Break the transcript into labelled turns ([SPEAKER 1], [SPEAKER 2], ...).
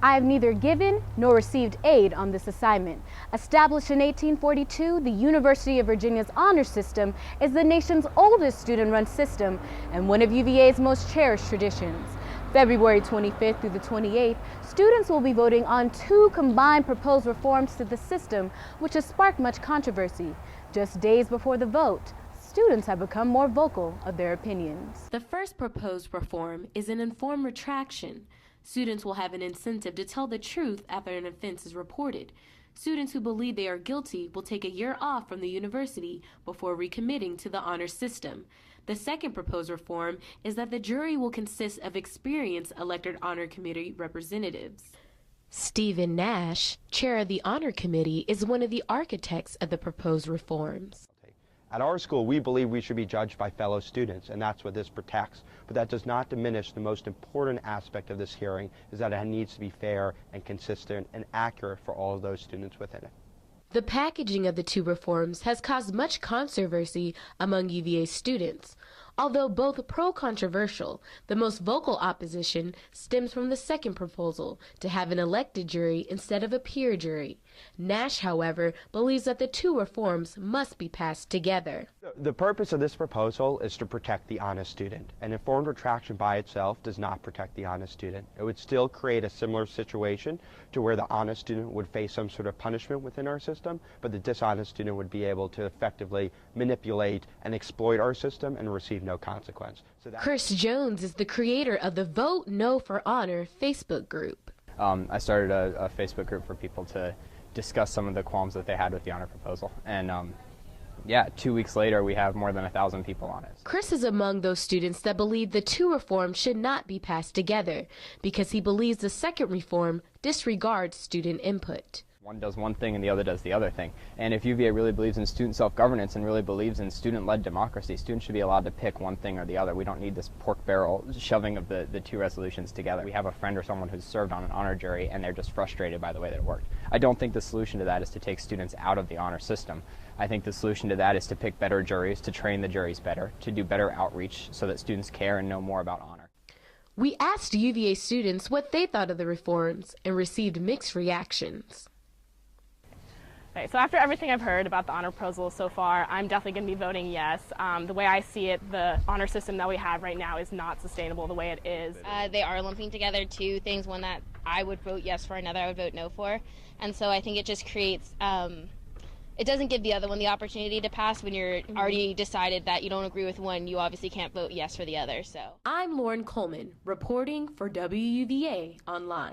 [SPEAKER 1] I have neither given nor received aid on this assignment. Established in 1842, the University of Virginia's honor system is the nation's oldest student-run system and one of UVA's most cherished traditions. February 25th through the 28th, students will be voting on 2 combined proposed reforms to the system, which has sparked much controversy. Just days before the vote, students have become more vocal of their opinions.
[SPEAKER 2] The first proposed reform is an informed retraction. Students will have an incentive to tell the truth after an offense is reported. Students who believe they are guilty will take a year off from the university before recommitting to the honor system. The second proposed reform is that the jury will consist of experienced elected honor committee representatives. Stephen Nash, chair of the honor committee, is one of the architects of the proposed reforms.
[SPEAKER 3] At our school, we believe we should be judged by fellow students, and that's what this protects. But that does not diminish the most important aspect of this hearing, is that it needs to be fair and consistent and accurate for all of those students within it.
[SPEAKER 2] The packaging of the 2 reforms has caused much controversy among UVA students. Although both pro-controversial, the most vocal opposition stems from the second proposal, to have an elected jury instead of a peer jury. Nash, however, believes that the 2 reforms must be passed together.
[SPEAKER 3] The purpose of this proposal is to protect the honest student. An informed retraction by itself does not protect the honest student. It would still create a similar situation to where the honest student would face some sort of punishment within our system, but the dishonest student would be able to effectively manipulate and exploit our system and receive no consequence.
[SPEAKER 2] Chris Jones is the creator of the Vote No for Honor Facebook group.
[SPEAKER 4] I started a Facebook group for people to discuss some of the qualms that they had with the honor proposal. And yeah, 2 weeks later, we have more than 1,000 people on it.
[SPEAKER 2] Chris is among those students that believe the 2 reforms should not be passed together because he believes the second reform disregards student input.
[SPEAKER 4] One does one thing and the other does the other thing. And if UVA really believes in student self-governance and really believes in student-led democracy, students should be allowed to pick one thing or the other. We don't need this pork barrel shoving of the 2 resolutions together. We have a friend or someone who's served on an honor jury and they're just frustrated by the way that it worked. I don't think the solution to that is to take students out of the honor system. I think the solution to that is to pick better juries, to train the juries better, to do better outreach so that students care and know more about honor.
[SPEAKER 2] We asked UVA students what they thought of the reforms and received mixed reactions.
[SPEAKER 5] Okay, so after everything I've heard about the honor proposal so far, I'm definitely going to be voting yes. The way I see it, the honor system that we have right now is not sustainable the way it is.
[SPEAKER 6] They are lumping together 2 things, one that I would vote yes for, another I would vote no for. And so I think it just creates, it doesn't give the other one the opportunity to pass when you're already decided that you don't agree with one, you obviously can't vote yes for the other. So
[SPEAKER 2] I'm Lauren Coleman, reporting for WUVA Online.